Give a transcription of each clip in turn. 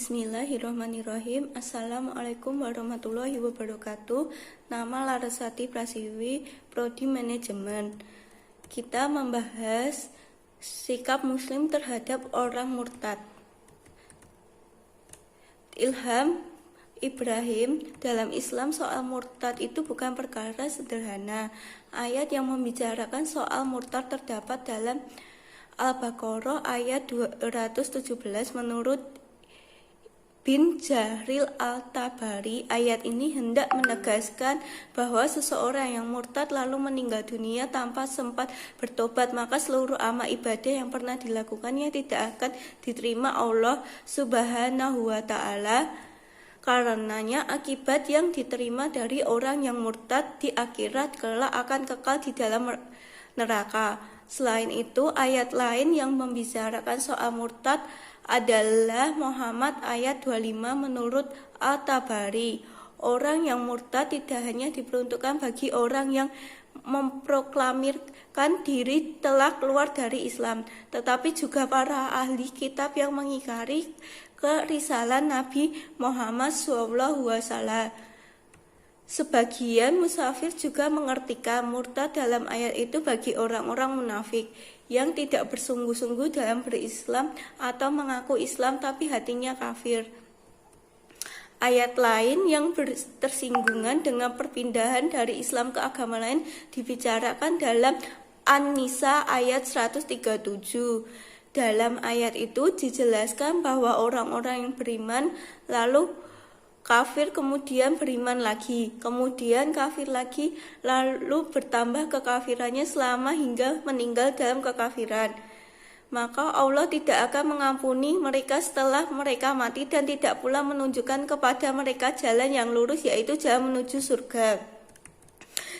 Bismillahirrahmanirrahim. Assalamualaikum warahmatullahi wabarakatuh. Nama Larasati Prasiwi, Prodi Manajemen. Kita membahas sikap Muslim terhadap orang murtad. Ilham Ibrahim, dalam Islam soal murtad itu bukan perkara sederhana. Ayat yang membicarakan soal murtad terdapat dalam Al-Baqarah ayat 217 menurut bin Jarir Al-Tabari. Ayat ini hendak menegaskan bahwa seseorang yang murtad lalu meninggal dunia tanpa sempat bertobat, maka seluruh amal ibadah yang pernah dilakukannya tidak akan diterima Allah Subhanahu wa Ta'ala. Karenanya akibat yang diterima dari orang yang murtad di akhirat kelak akan kekal di dalam neraka. Selain itu, ayat lain yang membicarakan soal murtad adalah Muhammad ayat 25 menurut Al-Tabari. Orang yang murtad tidak hanya diperuntukkan bagi orang yang memproklamirkan diri telah keluar dari Islam, tetapi juga para ahli kitab yang mengingkari kerisalan Nabi Muhammad SAW. Sebagian musafir juga mengartikan murtad dalam ayat itu bagi orang-orang munafik yang tidak bersungguh-sungguh dalam berislam atau mengaku Islam tapi hatinya kafir. Ayat lain yang bersinggungan dengan perpindahan dari Islam ke agama lain dibicarakan dalam An-Nisa ayat 137. Dalam ayat itu dijelaskan bahwa orang-orang yang beriman lalu kafir, kemudian beriman lagi, kemudian kafir lagi, lalu bertambah kekafirannya selama hingga meninggal dalam kekafiran. Maka Allah tidak akan mengampuni mereka setelah mereka mati dan tidak pula menunjukkan kepada mereka jalan yang lurus, yaitu jalan menuju surga.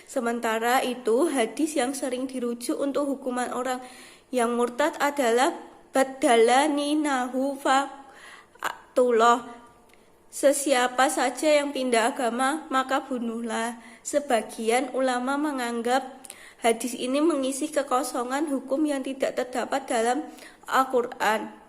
Sementara itu, hadis yang sering dirujuk untuk hukuman orang yang murtad adalah badalani nahu faqtullah. Sesiapa saja yang pindah agama, maka bunuhlah. Sebagian ulama menganggap hadis ini mengisi kekosongan hukum yang tidak terdapat dalam Al-Quran.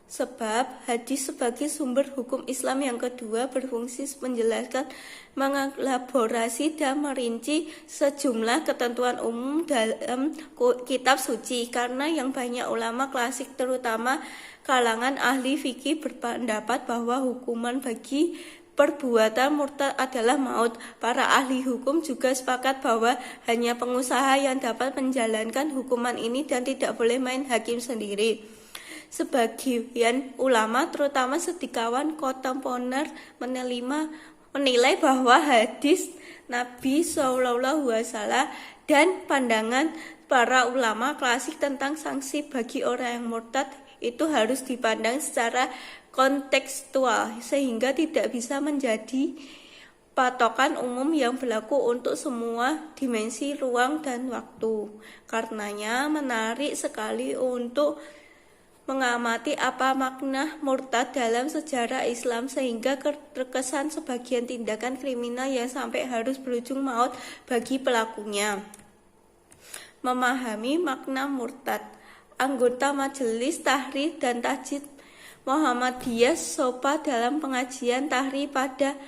Sebab hadis sebagai sumber hukum Islam yang kedua berfungsi menjelaskan, mengelaborasi dan merinci sejumlah ketentuan umum dalam kitab suci. Karena yang banyak ulama klasik terutama kalangan ahli fikih berpendapat bahwa hukuman bagi perbuatan murtad adalah maut. Para ahli hukum juga sepakat bahwa hanya pengusaha yang dapat menjalankan hukuman ini dan tidak boleh main hakim sendiri. Sebagian ulama terutama sedikawan kontemporer menilai bahwa hadis Nabi SAW dan pandangan para ulama klasik tentang sanksi bagi orang yang murtad itu harus dipandang secara kontekstual sehingga tidak bisa menjadi patokan umum yang berlaku untuk semua dimensi ruang dan waktu. Karenanya menarik sekali untuk mengamati apa makna murtad dalam sejarah Islam sehingga terkesan sebagian tindakan kriminal yang sampai harus berujung maut bagi pelakunya. Memahami makna murtad. Anggota Majelis Tahrir dan Tajdid Muhammadiyah Sopa dalam pengajian tahrir pada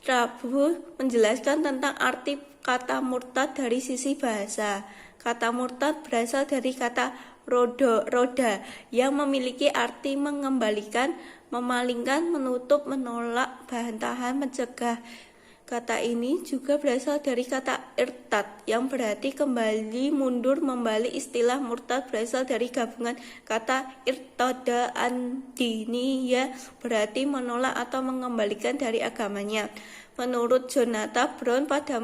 Rabu menjelaskan tentang arti kata murtad dari sisi bahasa. Kata murtad berasal dari kata roda yang memiliki arti mengembalikan, memalingkan, menutup, menolak, bantahan, mencegah. Kata ini juga berasal dari kata irtad yang berarti kembali, mundur, membalik. Istilah murtad berasal dari gabungan kata irtada an-dini ya berarti menolak atau mengembalikan dari agamanya. Menurut Jonathan Brown, pada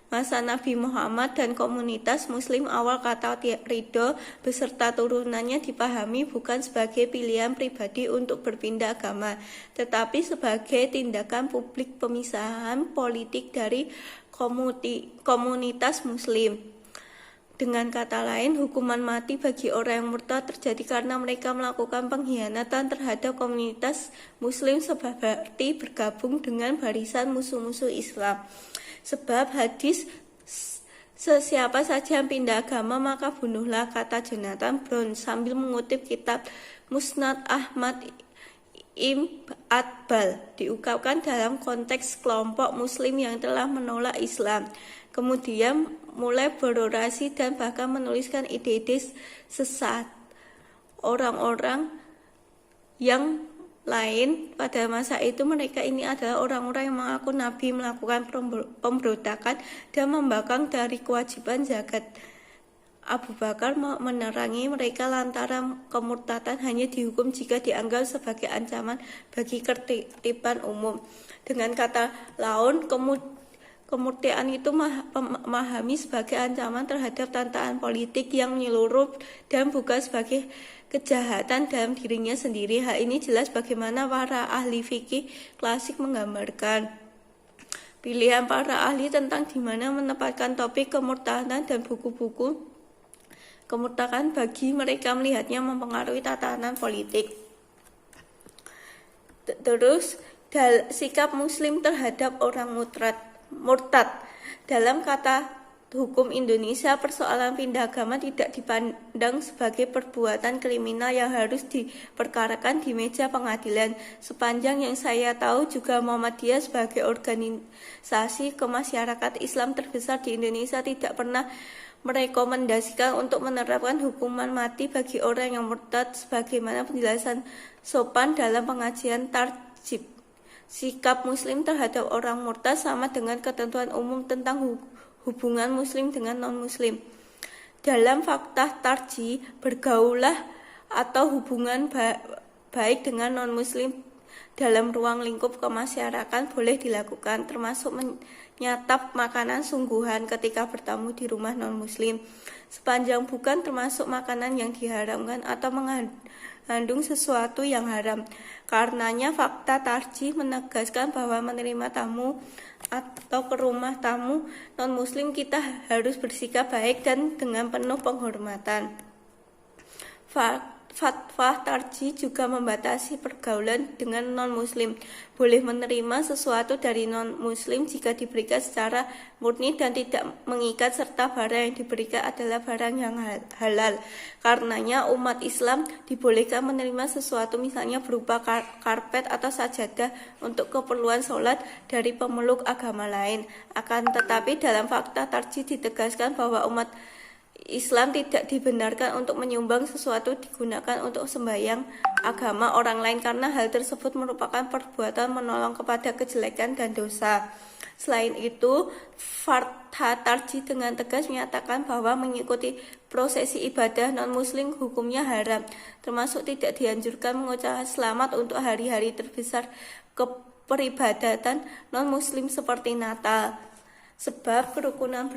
masa Nabi Muhammad dan komunitas muslim awal, kata ridho beserta turunannya dipahami bukan sebagai pilihan pribadi untuk berpindah agama, tetapi sebagai tindakan publik pemisahan politik dari komunitas muslim. Dengan kata lain, hukuman mati bagi orang yang murtad terjadi karena mereka melakukan pengkhianatan terhadap komunitas muslim seperti bergabung dengan barisan musuh-musuh Islam. Sebab hadis sesiapa saja yang pindah agama maka bunuhlah, kata Jonathan Brown sambil mengutip kitab Musnad Ahmad Atbal diungkapkan dalam konteks kelompok muslim yang telah menolak Islam, kemudian mulai berorasi dan bahkan menuliskan ide-ide sesat. Orang-orang yang lain pada masa itu, mereka ini adalah orang-orang yang mengaku Nabi, melakukan pemberontakan dan membangkang dari kewajiban zakat. Abu Bakar menerangi mereka lantaran kemurtadan hanya dihukum jika dianggap sebagai ancaman bagi ketertiban umum. Dengan kata lain, kemurtaan itu memahami sebagai ancaman terhadap tantangan politik yang menyeluruh dan bukan sebagai kejahatan dalam dirinya sendiri. Hal ini jelas bagaimana para ahli fikih klasik menggambarkan pilihan para ahli tentang di mana menempatkan topik kemurtadan dan buku-buku kemurtadan bagi mereka melihatnya mempengaruhi tatanan politik. Terus sikap muslim terhadap orang murtad. Dalam kata hukum Indonesia, persoalan pindah agama tidak dipandang sebagai perbuatan kriminal yang harus diperkarakan di meja pengadilan. Sepanjang yang saya tahu juga Muhammadiyah sebagai organisasi kemasyarakatan Islam terbesar di Indonesia tidak pernah merekomendasikan untuk menerapkan hukuman mati bagi orang yang murtad sebagaimana penjelasan sopan dalam pengajian tarjib. Sikap muslim terhadap orang murtad sama dengan ketentuan umum tentang hubungan muslim dengan non-muslim. Dalam fakta tarji, bergaulah atau hubungan baik dengan non-muslim dalam ruang lingkup kemasyarakatan boleh dilakukan, termasuk menyantap makanan sungguhan ketika bertamu di rumah non-muslim, sepanjang bukan termasuk makanan yang diharamkan atau mengandung sesuatu yang haram. Karenanya fakta tarjih menegaskan bahwa menerima tamu atau ke rumah tamu non-muslim kita harus bersikap baik dan dengan penuh penghormatan. Fatwa tarjih juga membatasi pergaulan dengan non-muslim. Boleh menerima sesuatu dari non-muslim jika diberikan secara murni dan tidak mengikat, serta barang yang diberikan adalah barang yang halal. Karenanya umat Islam dibolehkan menerima sesuatu misalnya berupa karpet atau sajadah untuk keperluan sholat dari pemeluk agama lain. Akan tetapi dalam fakta tarjih ditegaskan bahwa umat Islam tidak dibenarkan untuk menyumbang sesuatu digunakan untuk sembahyang agama orang lain karena hal tersebut merupakan perbuatan menolong kepada kejelekan dan dosa. Selain itu, fatwa tarjih dengan tegas menyatakan bahwa mengikuti prosesi ibadah non-muslim hukumnya haram, termasuk tidak dianjurkan mengucapkan selamat untuk hari-hari terbesar keperibadatan non-muslim seperti Natal, sebab kerukunan